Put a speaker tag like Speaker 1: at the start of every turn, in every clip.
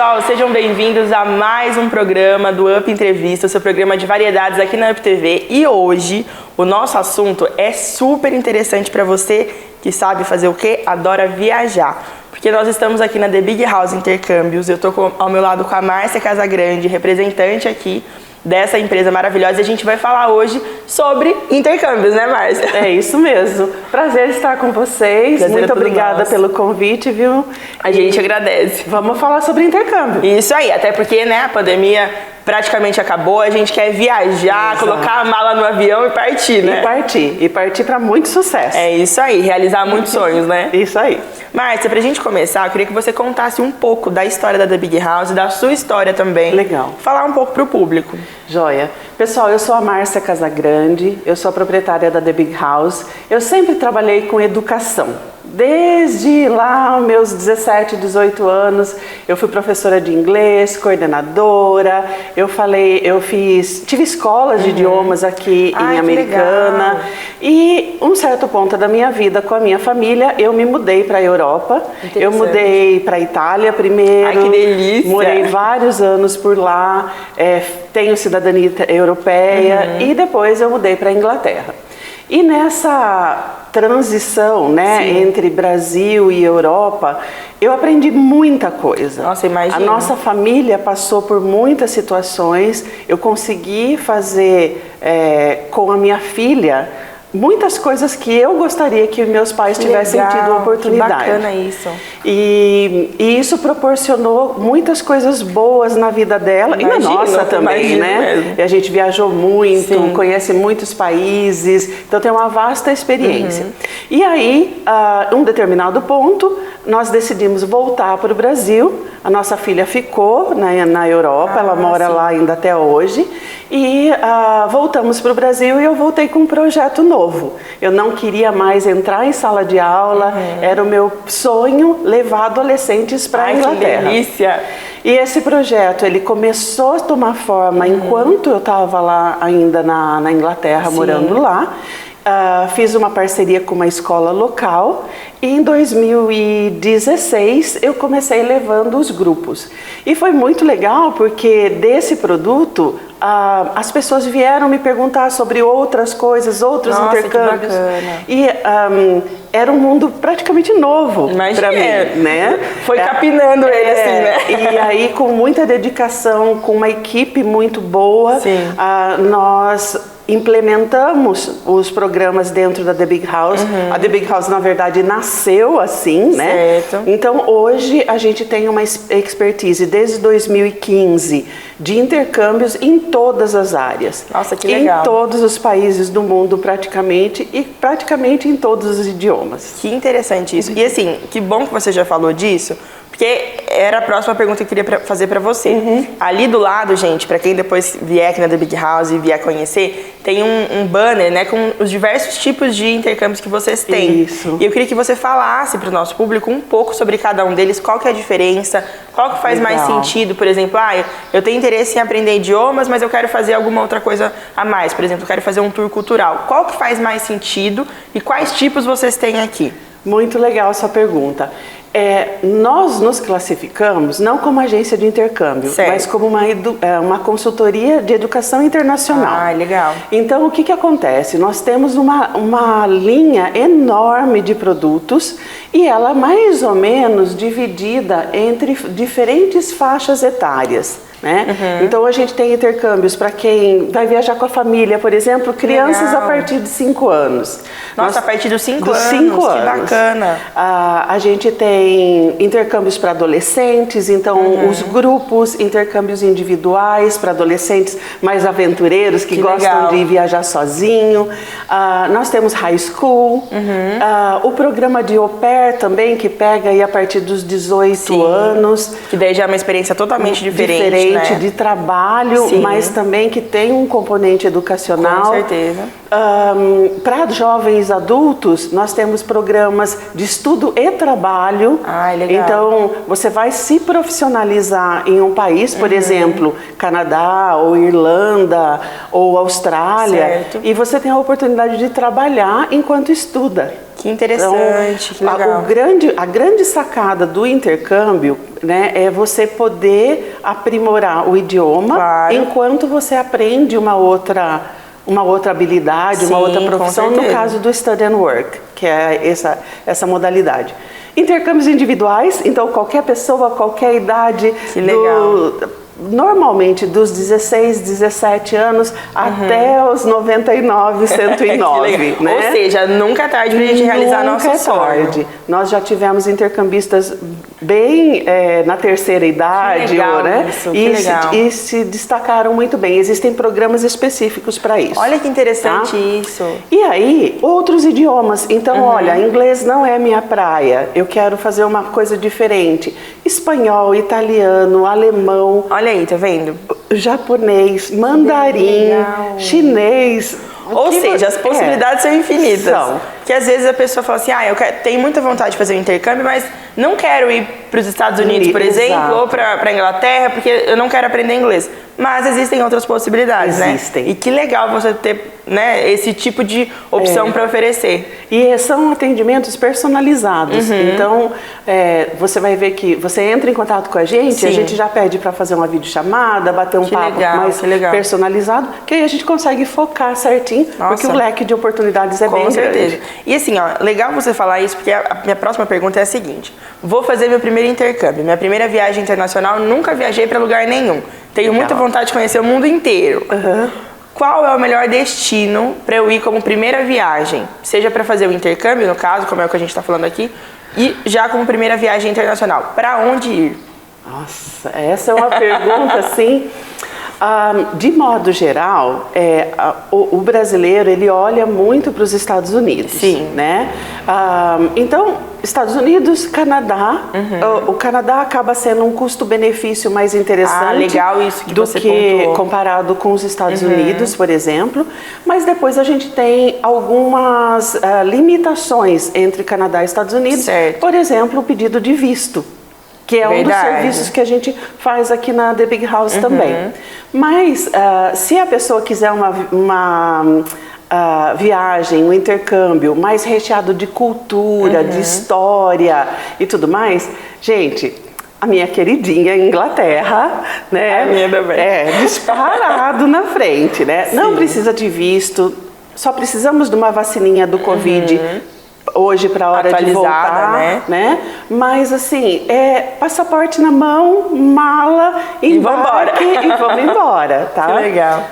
Speaker 1: pessoal, sejam bem-vindos a mais um programa do Up Entrevista, o seu programa de variedades aqui na Up TV. E hoje o nosso assunto é super interessante para você que sabe fazer o quê? Adora viajar. Porque nós estamos aqui na The Big House Intercâmbios, eu estou ao meu lado com a Márcia Casagrande, representante aqui dessa empresa maravilhosa, e a gente vai falar hoje sobre intercâmbios, né, Márcia?
Speaker 2: É isso mesmo. Prazer estar com vocês.
Speaker 1: Prazer
Speaker 2: Muito obrigada
Speaker 1: nosso.
Speaker 2: pelo convite, viu?
Speaker 1: A gente agradece.
Speaker 2: Vamos falar sobre intercâmbio.
Speaker 1: Isso aí, até porque, né, a pandemia praticamente acabou, a gente quer viajar,
Speaker 2: Exato.
Speaker 1: colocar a mala no avião e partir, né?
Speaker 2: E partir para muito sucesso.
Speaker 1: É isso aí, realizar muitos sonhos, né?
Speaker 2: Isso aí.
Speaker 1: Márcia, pra gente começar, eu queria que você contasse um pouco da história da The Big House, da sua história também.
Speaker 2: Legal.
Speaker 1: Falar um pouco pro público.
Speaker 2: Joia. Pessoal, eu sou a Márcia Casagrande, eu sou a proprietária da The Big House. Eu sempre trabalhei com educação. Desde lá, meus 17, 18 anos, eu fui professora de inglês, coordenadora, tive escolas de idiomas aqui em Americana. E um certo ponto da minha vida, com a minha família, eu me mudei para a Europa. Eu mudei para a Itália primeiro.
Speaker 1: Ai, que delícia!
Speaker 2: Morei vários anos por lá, tenho cidadania europeia e depois eu mudei para a Inglaterra. E nessa transição, né, entre Brasil e Europa, eu aprendi muita coisa.
Speaker 1: Nossa, imagina.
Speaker 2: A nossa família passou por muitas situações. Eu consegui fazer com a minha filha muitas coisas que eu gostaria que meus pais tivessem tido a oportunidade.
Speaker 1: Que bacana isso.
Speaker 2: E isso proporcionou muitas coisas boas na vida dela e na nossa também, né?
Speaker 1: Mesmo.
Speaker 2: E a gente viajou muito,
Speaker 1: Sim.
Speaker 2: Conhece muitos países, então tem uma vasta experiência. E aí, um determinado ponto, nós decidimos voltar para o Brasil. A nossa filha ficou na Europa, ela mora lá ainda até hoje. E voltamos para o Brasil e eu voltei com um projeto novo. Eu não queria mais entrar em sala de aula, era o meu sonho levar adolescentes para a Inglaterra.
Speaker 1: Que delícia!
Speaker 2: E esse projeto, ele começou a tomar forma enquanto eu estava lá ainda na Inglaterra, morando lá. Fiz uma parceria com uma escola local e em 2016 eu comecei levando os grupos. E foi muito legal porque desse produto as pessoas vieram me perguntar sobre outras coisas, outros intercâmbios. E era um mundo praticamente novo para mim, né?
Speaker 1: Foi capinando ele assim, né?
Speaker 2: E aí, com muita dedicação, com uma equipe muito boa, nós implementamos os programas dentro da The Big House. A The Big House, na verdade, nasceu assim, né?
Speaker 1: Certo.
Speaker 2: Então, hoje, a gente tem uma expertise desde 2015 de intercâmbios em todas as áreas.
Speaker 1: Nossa, que legal.
Speaker 2: Em todos os países do mundo, praticamente, e praticamente em todos os idiomas.
Speaker 1: Que interessante isso. E assim, que bom que você já falou disso, porque era a próxima pergunta que eu queria fazer pra você. Ali do lado, gente, pra quem depois vier aqui na The Big House e vier conhecer, tem um banner, né, com os diversos tipos de intercâmbios que vocês têm.
Speaker 2: Isso.
Speaker 1: E eu queria que você falasse pro nosso público um pouco sobre cada um deles, qual que é a diferença, qual que faz mais sentido, por exemplo, eu tenho interesse em aprender idiomas, mas eu quero fazer alguma outra coisa a mais, por exemplo, eu quero fazer um tour cultural. Qual que faz mais sentido e quais tipos vocês têm aqui?
Speaker 2: Muito legal essa pergunta. Nós nos classificamos não como agência de intercâmbio, mas como uma consultoria de educação internacional.
Speaker 1: Ah, legal.
Speaker 2: Então, o que acontece? Nós temos uma linha enorme de produtos e ela mais ou menos dividida entre diferentes faixas etárias. Né? Então a gente tem intercâmbios para quem vai viajar com a família, por exemplo, crianças a partir de 5 anos.
Speaker 1: Nossa, a partir dos 5 anos,
Speaker 2: 5 anos.
Speaker 1: Que bacana.
Speaker 2: A gente tem intercâmbios para adolescentes, então os grupos, intercâmbios individuais para adolescentes mais aventureiros que gostam de viajar sozinho. Nós temos high school, o programa de au pair também, que pega aí a partir dos 18 anos.
Speaker 1: Que daí já é uma experiência totalmente diferente. Né?
Speaker 2: De trabalho, mas também que tem um componente educacional.
Speaker 1: Com certeza.
Speaker 2: Para jovens adultos, nós temos programas de estudo e trabalho.
Speaker 1: Legal.
Speaker 2: Então, você vai se profissionalizar em um país, por exemplo, Canadá, ou Irlanda, ou Austrália, e você tem a oportunidade de trabalhar enquanto estuda.
Speaker 1: Que interessante,
Speaker 2: então,
Speaker 1: que legal.
Speaker 2: A grande sacada do intercâmbio, né, é você poder aprimorar o idioma, claro, enquanto você aprende uma outra habilidade, uma outra profissão, no caso do Study and Work, que é essa modalidade. Intercâmbios individuais, então qualquer pessoa, qualquer idade,
Speaker 1: que legal.
Speaker 2: Normalmente dos 16, 17 anos até os 99, 109, né?
Speaker 1: Ou seja, nunca é tarde pra gente realizar nosso sonho.
Speaker 2: Tarde. Nós já tivemos intercambistas bem na terceira idade,
Speaker 1: que legal,
Speaker 2: né?
Speaker 1: Isso, que legal.
Speaker 2: E se destacaram muito bem. Existem programas específicos para isso.
Speaker 1: Olha que interessante isso.
Speaker 2: E aí, outros idiomas. Então, olha, inglês não é minha praia. Eu quero fazer uma coisa diferente. Espanhol, italiano, alemão.
Speaker 1: Olha aí, tá vendo?
Speaker 2: Japonês, mandarim, chinês.
Speaker 1: Ou seja, as possibilidades são infinitas. Que às vezes a pessoa fala assim, tenho muita vontade de fazer um intercâmbio, mas não quero ir para os Estados Unidos, por exemplo, ou para a Inglaterra, porque eu não quero aprender inglês. Mas existem outras possibilidades, né? E que legal você ter, né, esse tipo de opção para oferecer.
Speaker 2: E são atendimentos personalizados. Então, você vai ver que você entra em contato com a gente já pede para fazer uma videochamada, bater um papo mais personalizado, que aí a gente consegue focar certinho, porque o leque de oportunidades é bem grande.
Speaker 1: E assim, legal você falar isso, porque a minha próxima pergunta é a seguinte: vou fazer meu primeiro intercâmbio, minha primeira viagem internacional, nunca viajei para lugar nenhum. Tenho muita vontade de conhecer o mundo inteiro. Qual é o melhor destino para eu ir como primeira viagem? Seja para fazer o intercâmbio, no caso, como é o que a gente está falando aqui, e já como primeira viagem internacional. Para onde ir?
Speaker 2: Nossa, essa é uma pergunta assim... de modo geral, o brasileiro ele olha muito para os Estados Unidos, né? Então, Estados Unidos, Canadá, o Canadá acaba sendo um custo-benefício mais interessante
Speaker 1: legal isso que
Speaker 2: do
Speaker 1: você
Speaker 2: que
Speaker 1: pontuou.
Speaker 2: Comparado com os Estados Unidos, por exemplo. Mas depois a gente tem algumas limitações entre Canadá e Estados Unidos. Por exemplo, o pedido de visto, que é um dos serviços que a gente faz aqui na The Big House também. Mas, se a pessoa quiser uma viagem, um intercâmbio mais recheado de cultura, de história e tudo mais, gente, a minha queridinha Inglaterra, né?
Speaker 1: A minha também.
Speaker 2: Disparado na frente, né? Não precisa de visto, só precisamos de uma vacininha do Covid hoje para a hora de voltar, né? Mas assim, passaporte na mão, mala, embarque e vamos embora, tá?
Speaker 1: Que legal.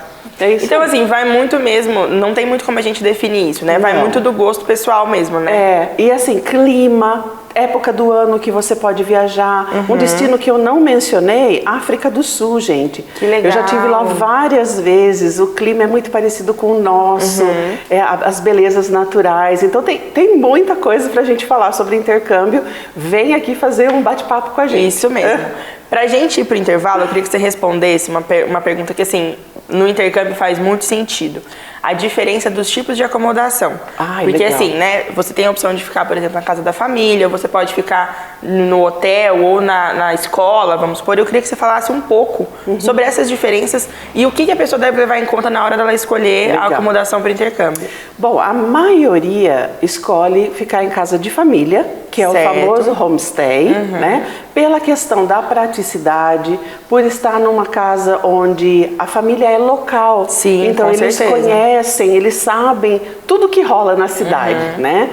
Speaker 1: Então, assim, vai muito mesmo, não tem muito como a gente definir isso, né? Vai muito do gosto pessoal mesmo, né?
Speaker 2: E assim, clima, época do ano que você pode viajar. Um destino que eu não mencionei, África do Sul, gente.
Speaker 1: Que legal.
Speaker 2: Eu já estive lá várias vezes, o clima é muito parecido com o nosso, as belezas naturais. Então tem muita coisa pra gente falar sobre intercâmbio. Vem aqui fazer um bate-papo com a gente.
Speaker 1: Isso mesmo. Pra gente ir pro intervalo, eu queria que você respondesse uma pergunta que, assim, no intercâmbio faz muito sentido. A diferença dos tipos de acomodação. Porque
Speaker 2: legal.
Speaker 1: assim, né, você tem a opção de ficar, por exemplo, na casa da família, você pode ficar no hotel ou na escola, vamos supor. Eu queria que você falasse um pouco sobre essas diferenças e o que a pessoa deve levar em conta na hora dela escolher a acomodação para o intercâmbio.
Speaker 2: Bom, a maioria escolhe ficar em casa de família, que é o famoso homestay, né? Pela questão da praticidade, por estar numa casa onde a família é local. Então eles conhecem, eles sabem tudo que rola na cidade, né?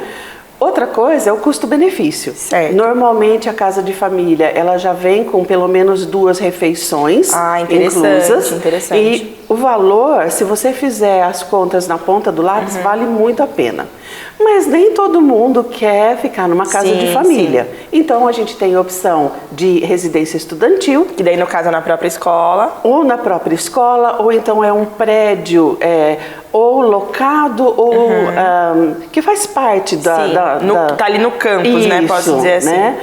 Speaker 2: Outra coisa é o custo-benefício. Normalmente a casa de família, ela já vem com pelo menos 2 refeições inclusas. E o valor, se você fizer as contas na ponta do lápis, vale muito a pena. Mas nem todo mundo quer ficar numa casa de família. Então a gente tem a opção de residência estudantil.
Speaker 1: Que daí no caso é na própria escola.
Speaker 2: Ou na própria escola, ou então é um prédio ou locado, ou que faz parte
Speaker 1: tá ali no campus, né? Posso dizer assim. Né?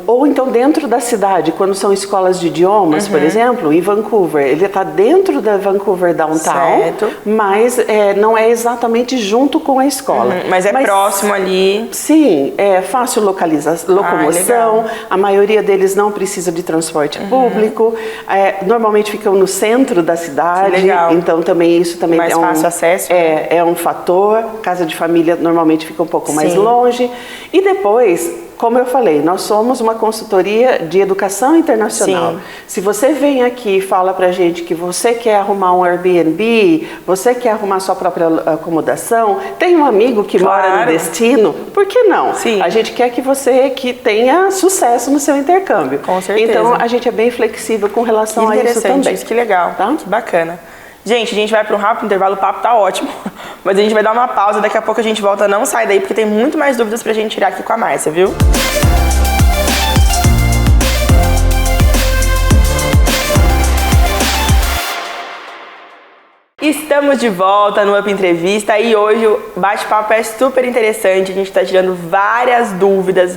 Speaker 2: Ou então dentro da cidade, quando são escolas de idiomas, por exemplo, em Vancouver. Ele está dentro da Vancouver Downtown,
Speaker 1: certo.
Speaker 2: mas não é exatamente junto com a escola.
Speaker 1: Mas é próximo ali.
Speaker 2: Sim, é fácil locomoção, a maioria deles não precisa de transporte público, normalmente ficam no centro da cidade, então também isso também
Speaker 1: mais fácil acesso.
Speaker 2: É um fator. Casa de família normalmente fica um pouco mais longe. E depois, como eu falei, nós somos uma consultoria de educação internacional.
Speaker 1: Sim.
Speaker 2: Se você vem aqui e fala pra gente que você quer arrumar um Airbnb, você quer arrumar sua própria acomodação, tem um amigo que mora no destino, por que não?
Speaker 1: Sim.
Speaker 2: A gente quer que você tenha sucesso no seu intercâmbio.
Speaker 1: Com certeza.
Speaker 2: Então, a gente é bem flexível com relação a isso também.
Speaker 1: Que legal,
Speaker 2: tá?
Speaker 1: Que bacana. Gente, a gente vai para um rápido intervalo, o papo tá ótimo, mas a gente vai dar uma pausa, daqui a pouco a gente volta, não sai daí, porque tem muito mais dúvidas pra gente tirar aqui com a Márcia, viu? Estamos de volta no Up Entrevista e hoje o bate-papo é super interessante. A gente está tirando várias dúvidas,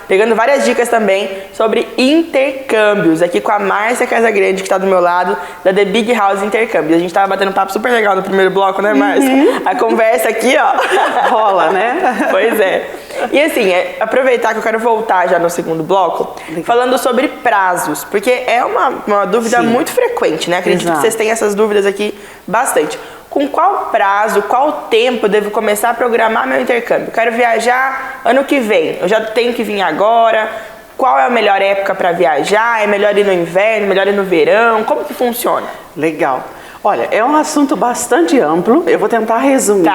Speaker 1: pegando várias dicas também sobre intercâmbios aqui com a Márcia Casagrande, que está do meu lado, da The Big House Intercâmbios. A gente estava batendo um papo super legal no primeiro bloco, né, Márcia? A conversa aqui, ó.
Speaker 2: Rola, né?
Speaker 1: Pois é. E assim, aproveitar que eu quero voltar já no segundo bloco, falando sobre prazos, porque é uma dúvida muito frequente, né? Acredito que vocês têm essas dúvidas aqui bastante. Com qual prazo, qual tempo eu devo começar a programar meu intercâmbio? Quero viajar ano que vem, eu já tenho que vir agora. Qual é a melhor época para viajar? É melhor ir no inverno, melhor ir no verão? Como que funciona?
Speaker 2: Legal. Olha, é um assunto bastante amplo, eu vou tentar resumir,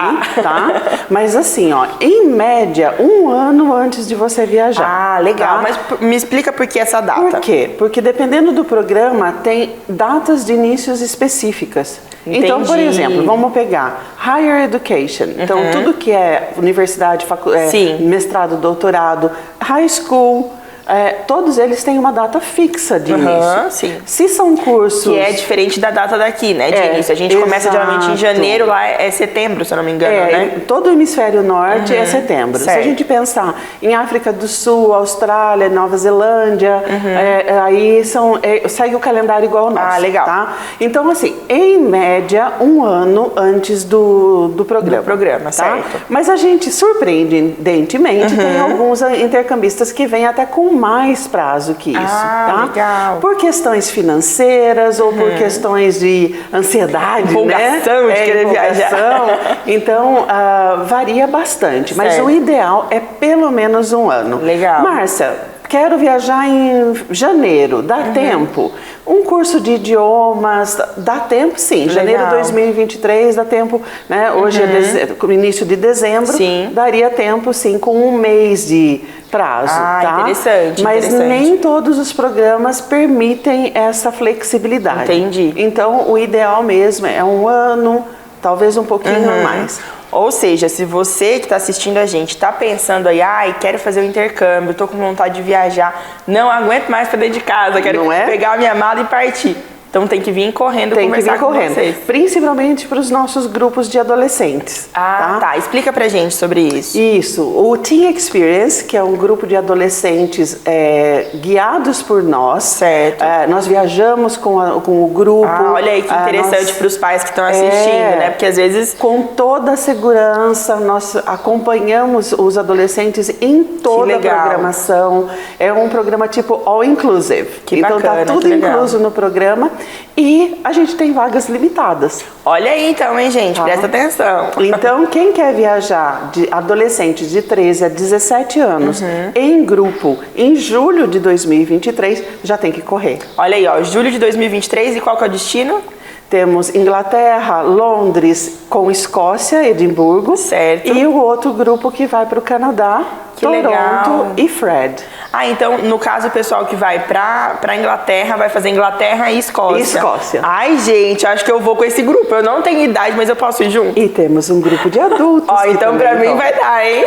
Speaker 2: tá? Mas assim, ó, em média, 1 ano antes de você viajar.
Speaker 1: Ah, legal.
Speaker 2: Tá?
Speaker 1: Mas me explica por que essa data.
Speaker 2: Por quê? Porque dependendo do programa, tem datas de inícios específicas.
Speaker 1: Entendi.
Speaker 2: Então, por exemplo, vamos pegar Higher Education. Então, tudo que é universidade, mestrado, doutorado, high school... todos eles têm uma data fixa de início.
Speaker 1: Sim.
Speaker 2: Se são cursos...
Speaker 1: Que é diferente da data daqui, né, de início. A gente começa geralmente em janeiro, lá é setembro, se eu não me engano, né?
Speaker 2: Todo o hemisfério norte é setembro.
Speaker 1: Certo.
Speaker 2: Se a gente pensar em África do Sul, Austrália, Nova Zelândia, aí segue o calendário igual ao nosso. Ah,
Speaker 1: legal.
Speaker 2: Tá? Então, assim, em média, 1 ano antes do programa.
Speaker 1: Do programa,
Speaker 2: tá?
Speaker 1: certo.
Speaker 2: Mas a gente, surpreendentemente, tem alguns intercambistas que vêm até com mais prazo que isso, tá?
Speaker 1: Legal.
Speaker 2: Por questões financeiras ou por questões de ansiedade,
Speaker 1: empolgação,
Speaker 2: né?
Speaker 1: De querer viajar.
Speaker 2: Então, varia bastante, mas o ideal é pelo menos 1 ano.
Speaker 1: Legal.
Speaker 2: Márcia, quero viajar em janeiro, dá tempo? Um curso de idiomas, dá tempo sim.
Speaker 1: Legal.
Speaker 2: Janeiro de 2023 dá tempo, né? Hoje é início de dezembro, daria tempo sim, com 1 mês de prazo, tá?
Speaker 1: Interessante.
Speaker 2: Mas nem todos os programas permitem essa flexibilidade.
Speaker 1: Entendi.
Speaker 2: Então, o ideal mesmo é 1 ano, talvez um pouquinho mais.
Speaker 1: Ou seja, se você que está assistindo a gente está pensando aí, quero fazer um intercâmbio, estou com vontade de viajar, não aguento mais para dentro de casa, quero pegar a minha mala e partir. Então tem que vir correndo conversar com vocês.
Speaker 2: Principalmente para os nossos grupos de adolescentes.
Speaker 1: Tá. Explica pra gente sobre isso.
Speaker 2: Isso. O Teen Experience, que é um grupo de adolescentes guiados por nós.
Speaker 1: Certo.
Speaker 2: Nós viajamos com o grupo.
Speaker 1: Olha aí que interessante para os pais que estão assistindo, né? Porque às vezes...
Speaker 2: Com toda a segurança, nós acompanhamos os adolescentes em toda a programação. É um programa tipo all inclusive. Então tá tudo incluso no programa. E a gente tem vagas limitadas.
Speaker 1: Olha aí então, hein, gente? Presta atenção.
Speaker 2: Então, quem quer viajar de adolescentes de 13 a 17 anos em grupo em julho de 2023, já tem que correr.
Speaker 1: Olha aí, ó, julho de 2023 e qual que é o destino?
Speaker 2: Temos Inglaterra, Londres, com Escócia, Edimburgo.
Speaker 1: Certo.
Speaker 2: E o outro grupo que vai para o Canadá, Toronto e Fred.
Speaker 1: Então, no caso, o pessoal que vai pra Inglaterra, vai fazer Inglaterra e Escócia. Ai, gente, acho que eu vou com esse grupo. Eu não tenho idade, mas eu posso ir junto.
Speaker 2: E temos um grupo de adultos.
Speaker 1: Então pra mim vai dar, hein?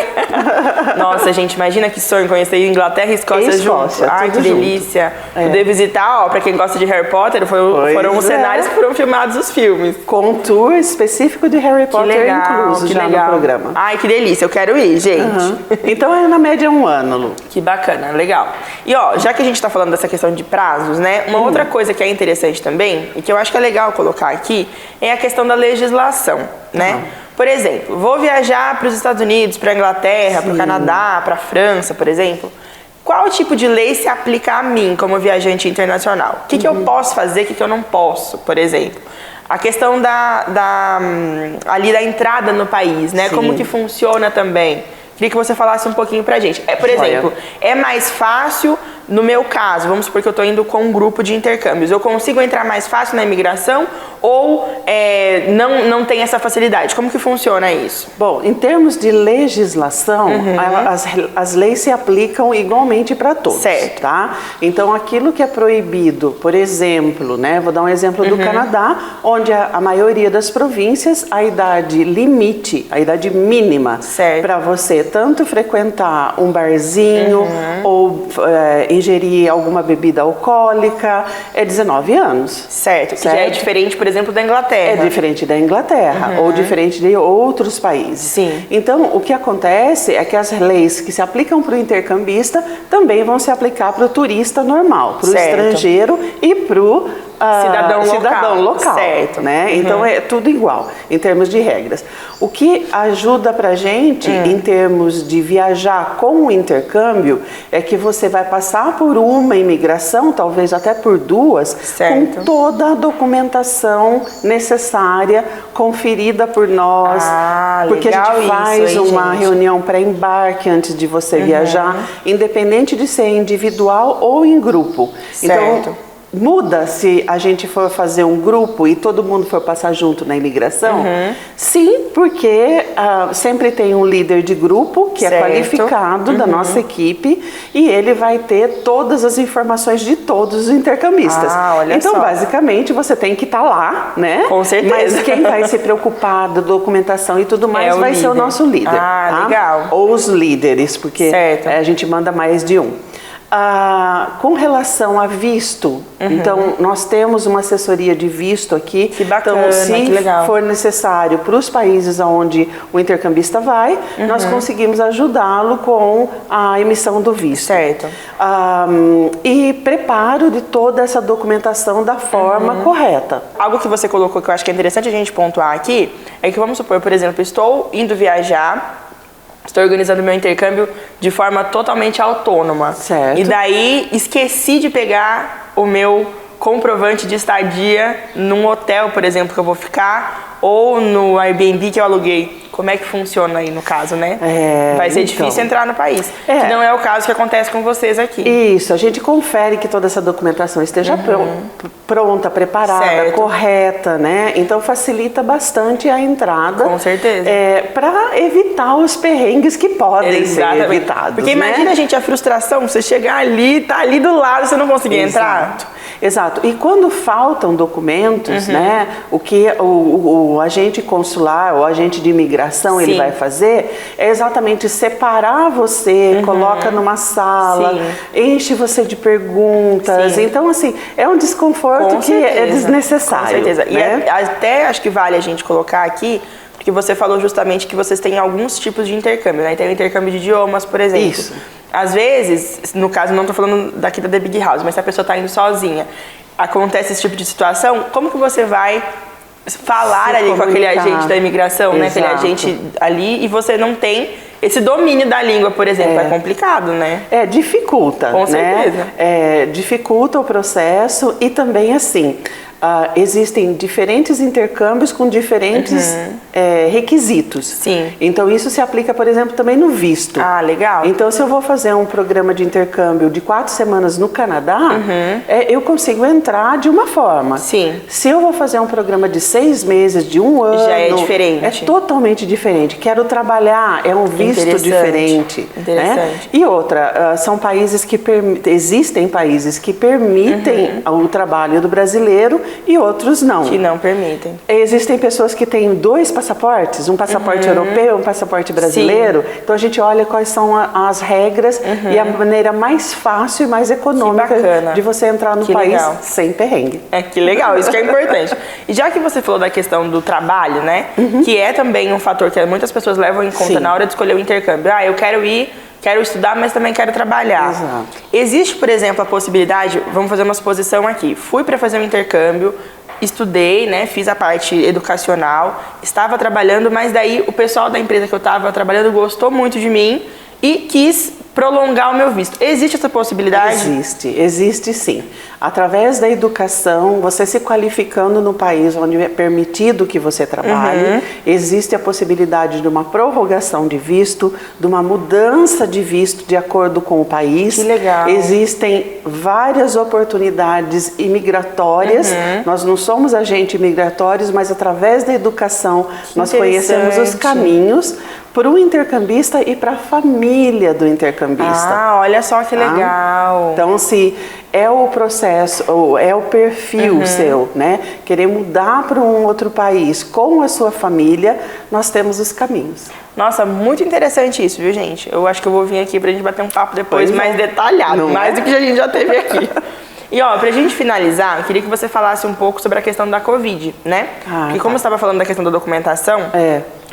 Speaker 1: Nossa, gente, imagina que sonho conhecer Inglaterra e Escócia juntos. Ai, que delícia. Poder visitar, pra quem gosta de Harry Potter, foram os cenários que foram filmados os filmes.
Speaker 2: Com um tour específico de Harry Potter incluso já no programa.
Speaker 1: Ai, que delícia, eu quero ir, gente.
Speaker 2: Então na média 1 ano, Lu.
Speaker 1: Que bacana, legal. E ó, já que a gente está falando dessa questão de prazos, né? Uma outra coisa que é interessante também, e que eu acho que é legal colocar aqui, é a questão da legislação, né? Por exemplo, vou viajar para os Estados Unidos, para a Inglaterra, para o Canadá, para a França, por exemplo. Qual tipo de lei se aplica a mim como viajante internacional? O que eu posso fazer, o que eu não posso, por exemplo? A questão ali da entrada no país, né?
Speaker 2: Sim.
Speaker 1: Como que funciona também? Queria que você falasse um pouquinho pra gente. Por exemplo, é mais fácil, no meu caso, vamos supor que eu tô indo com um grupo de intercâmbios, eu consigo entrar mais fácil na imigração ou não tem essa facilidade? Como que funciona isso?
Speaker 2: Bom, em termos de legislação, as leis se aplicam igualmente para todos,
Speaker 1: certo.
Speaker 2: Tá? Então, aquilo que é proibido, por exemplo, né, vou dar um exemplo do Canadá, onde a maioria das províncias, a idade limite, a idade mínima para você tanto frequentar um barzinho ou ingerir alguma bebida alcoólica é 19 anos.
Speaker 1: Certo, que já é diferente, por exemplo, da Inglaterra.
Speaker 2: É diferente da Inglaterra ou diferente de outros países.
Speaker 1: Sim.
Speaker 2: Então, o que acontece é que as leis que se aplicam para o intercambista também vão se aplicar para o turista normal, para o estrangeiro e para o cidadão local,
Speaker 1: certo.
Speaker 2: Né? Então é tudo igual em termos de regras. O que ajuda pra gente em termos de viajar com o intercâmbio é que você vai passar por uma imigração, talvez até por duas,
Speaker 1: certo.
Speaker 2: com toda a documentação necessária, conferida por nós, porque a gente faz uma reunião pré-embarque antes de você viajar, independente de ser individual ou em grupo.
Speaker 1: Certo.
Speaker 2: Então, muda se a gente for fazer um grupo e todo mundo for passar junto na imigração? Sim, porque sempre tem um líder de grupo que é qualificado da nossa equipe e ele vai ter todas as informações de todos os intercambistas.
Speaker 1: Olha
Speaker 2: então,
Speaker 1: só.
Speaker 2: basicamente, você tem que estar lá, né?
Speaker 1: Com certeza.
Speaker 2: Mas quem vai se preocupar da documentação e tudo mais vai ser o nosso líder. Tá?
Speaker 1: Legal.
Speaker 2: Ou os líderes, porque a gente manda mais de um. Com relação a visto, então nós temos uma assessoria de visto aqui.
Speaker 1: Que bacana,
Speaker 2: então, se
Speaker 1: que legal.
Speaker 2: for necessário para os países onde o intercambista vai, nós conseguimos ajudá-lo com a emissão do visto.
Speaker 1: Certo.
Speaker 2: E preparo de toda essa documentação da forma correta.
Speaker 1: Algo que você colocou que eu acho que é interessante a gente pontuar aqui é que, vamos supor, por exemplo, estou indo viajar, estou organizando meu intercâmbio de forma totalmente autônoma.
Speaker 2: Certo.
Speaker 1: E daí esqueci de pegar o meu comprovante de estadia num hotel, por exemplo, que eu vou ficar, ou no Airbnb que eu aluguei. Como é que funciona aí no caso, né? Vai ser difícil entrar no país. Que não é o caso que acontece com vocês aqui.
Speaker 2: Isso, a gente confere que toda essa documentação esteja pronta, preparada, correta, né? Então facilita bastante a entrada.
Speaker 1: Com certeza.
Speaker 2: Para evitar os perrengues que podem ser evitados.
Speaker 1: Porque imagina, gente, a frustração, você chegar ali, tá ali do lado, você não conseguir entrar.
Speaker 2: Exato. E quando faltam documentos, né? O que o agente consular, o agente de imigração, ele vai fazer é exatamente separar você, coloca numa sala, enche você de perguntas. Então, assim, é um desconforto que é desnecessário.
Speaker 1: Com certeza.
Speaker 2: Né?
Speaker 1: E até acho que vale a gente colocar aqui, porque você falou justamente que vocês têm alguns tipos de intercâmbio, né? Tem o intercâmbio de idiomas, por exemplo.
Speaker 2: Isso.
Speaker 1: Às vezes, no caso, não estou falando daqui da The Big House, mas se a pessoa está indo sozinha, acontece esse tipo de situação, como que você vai falar ali com aquele agente da imigração, né? Aquele agente ali, e você não tem esse domínio da língua, por exemplo, é complicado, né?
Speaker 2: Dificulta,
Speaker 1: com certeza.
Speaker 2: Dificulta o processo e também, assim, existem diferentes intercâmbios com diferentes requisitos.
Speaker 1: Sim.
Speaker 2: Então, isso se aplica, por exemplo, também no visto.
Speaker 1: Legal.
Speaker 2: Então, se eu vou fazer um programa de intercâmbio de 4 semanas no Canadá, eu consigo entrar de uma forma.
Speaker 1: Sim.
Speaker 2: Se eu vou fazer um programa de 6 meses, de 1 ano...
Speaker 1: Já é diferente.
Speaker 2: É totalmente diferente. Quero trabalhar, é um visto diferente.
Speaker 1: Interessante.
Speaker 2: Né? E outra, são países que existem países que permitem o trabalho do brasileiro e outros não.
Speaker 1: Que não permitem.
Speaker 2: Existem pessoas que têm 2 passaportes, um passaporte europeu, um passaporte brasileiro. Sim. Então a gente olha quais são as regras e a maneira mais fácil e mais econômica de você entrar no país sem perrengue.
Speaker 1: Que legal, isso que é importante. E já que você falou da questão do trabalho, né? Que é também um fator que muitas pessoas levam em conta na hora de escolher o intercâmbio. Eu quero ir, quero estudar, mas também quero trabalhar.
Speaker 2: Exato.
Speaker 1: Existe, por exemplo, a possibilidade, vamos fazer uma suposição aqui, fui para fazer um intercâmbio, estudei, né, fiz a parte educacional, estava trabalhando, mas daí o pessoal da empresa que eu estava trabalhando gostou muito de mim e quis prolongar o meu visto. Existe essa possibilidade?
Speaker 2: Existe sim. Através da educação, você se qualificando no país onde é permitido que você trabalhe, existe a possibilidade de uma prorrogação de visto, de uma mudança de visto de acordo com o país.
Speaker 1: Que legal.
Speaker 2: Existem várias oportunidades imigratórias. Nós não somos agentes imigratórios, mas através da educação nós conhecemos os caminhos para o intercambista e para a família do intercambista.
Speaker 1: Olha só que legal.
Speaker 2: Então, se é o processo, ou é o perfil seu, né? Querer mudar para um outro país com a sua família, nós temos os caminhos.
Speaker 1: Nossa, muito interessante isso, viu, gente? Eu acho que eu vou vir aqui pra gente bater um papo depois mais detalhado, mais do que a gente já teve aqui. E ó, pra gente finalizar, eu queria que você falasse um pouco sobre a questão da Covid, né? Porque como você estava falando da questão da documentação,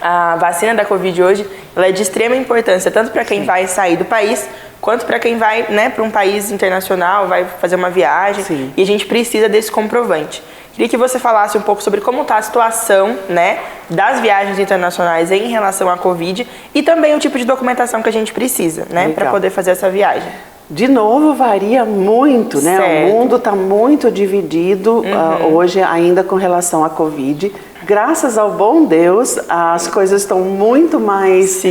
Speaker 1: a vacina da Covid hoje, ela é de extrema importância, tanto para quem vai sair do país, quanto para quem vai, né, para um país internacional, vai fazer uma viagem.
Speaker 2: Sim.
Speaker 1: E a gente precisa desse comprovante. Queria que você falasse um pouco sobre como está a situação, né, das viagens internacionais em relação à Covid e também o tipo de documentação que a gente precisa, né, para poder fazer essa viagem.
Speaker 2: De novo, varia muito, né?
Speaker 1: Certo.
Speaker 2: O mundo está muito dividido hoje ainda com relação à Covid. Graças ao bom Deus, as coisas estão muito mais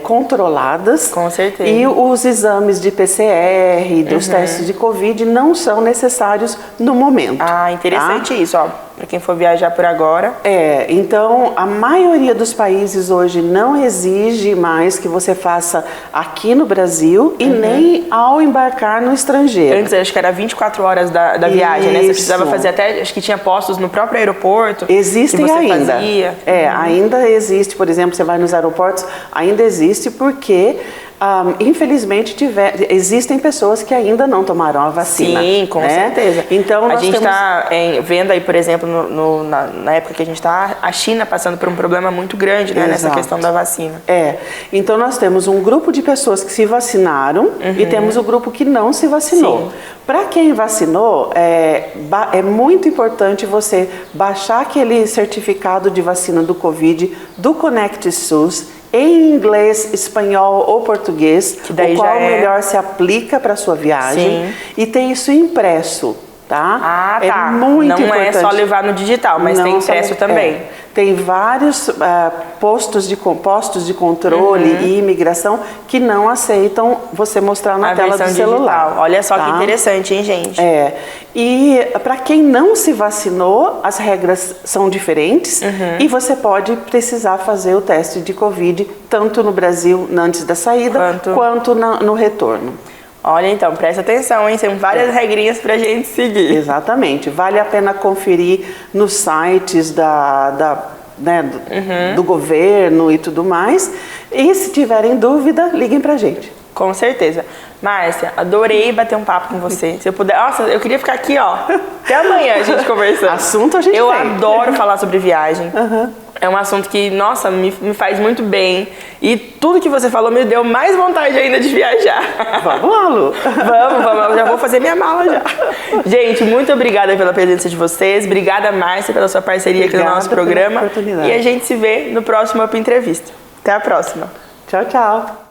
Speaker 2: controladas.
Speaker 1: Com certeza.
Speaker 2: E os exames de PCR, dos testes de Covid não são necessários no momento.
Speaker 1: Interessante isso, ó. Para quem for viajar por agora.
Speaker 2: Então a maioria dos países hoje não exige mais que você faça aqui no Brasil e nem ao embarcar no estrangeiro.
Speaker 1: Antes acho que era 24 horas da viagem, né? Você precisava fazer até, acho que tinha postos no próprio aeroporto.
Speaker 2: Existem
Speaker 1: que você
Speaker 2: ainda.
Speaker 1: Fazia.
Speaker 2: Ainda existe, por exemplo, você vai nos aeroportos, ainda existe porque infelizmente existem pessoas que ainda não tomaram a vacina.
Speaker 1: Sim, com certeza.
Speaker 2: Então
Speaker 1: a gente está vendo aí, por exemplo, na época que a gente está, a China passando por um problema muito grande, né, nessa questão da vacina.
Speaker 2: Então nós temos um grupo de pessoas que se vacinaram e temos o grupo que não se vacinou. Para quem vacinou, é muito importante você baixar aquele certificado de vacina do Covid do Conect SUS em inglês, espanhol ou português, o qual melhor se aplica para a sua viagem e ter isso impresso, tá? É muito importante.
Speaker 1: Não é só levar no digital, mas tem impresso também.
Speaker 2: Tem vários postos de controle e imigração que não aceitam você mostrar na tela do celular.
Speaker 1: Digital. Olha só que interessante, hein, gente?
Speaker 2: E para quem não se vacinou, as regras são diferentes e você pode precisar fazer o teste de Covid tanto no Brasil antes da saída quanto no retorno.
Speaker 1: Olha, então, presta atenção, hein? São várias regrinhas pra gente seguir.
Speaker 2: Exatamente. Vale a pena conferir nos sites do governo e tudo mais. E se tiverem dúvida, liguem pra gente.
Speaker 1: Com certeza. Márcia, adorei bater um papo com você. Se eu puder... Nossa, eu queria ficar aqui, ó. Até amanhã a gente conversando.
Speaker 2: Assunto a gente tem.
Speaker 1: Eu adoro falar sobre viagem. É um assunto que, nossa, me faz muito bem. E tudo que você falou me deu mais vontade ainda de viajar.
Speaker 2: Vamos lá, Lu.
Speaker 1: Vamos. Eu já vou fazer minha mala já. Gente, muito obrigada pela presença de vocês. Obrigada, Márcia, pela sua parceria aqui no nosso programa. E a gente se vê no próximo Up Entrevista. Até a próxima.
Speaker 2: Tchau, tchau.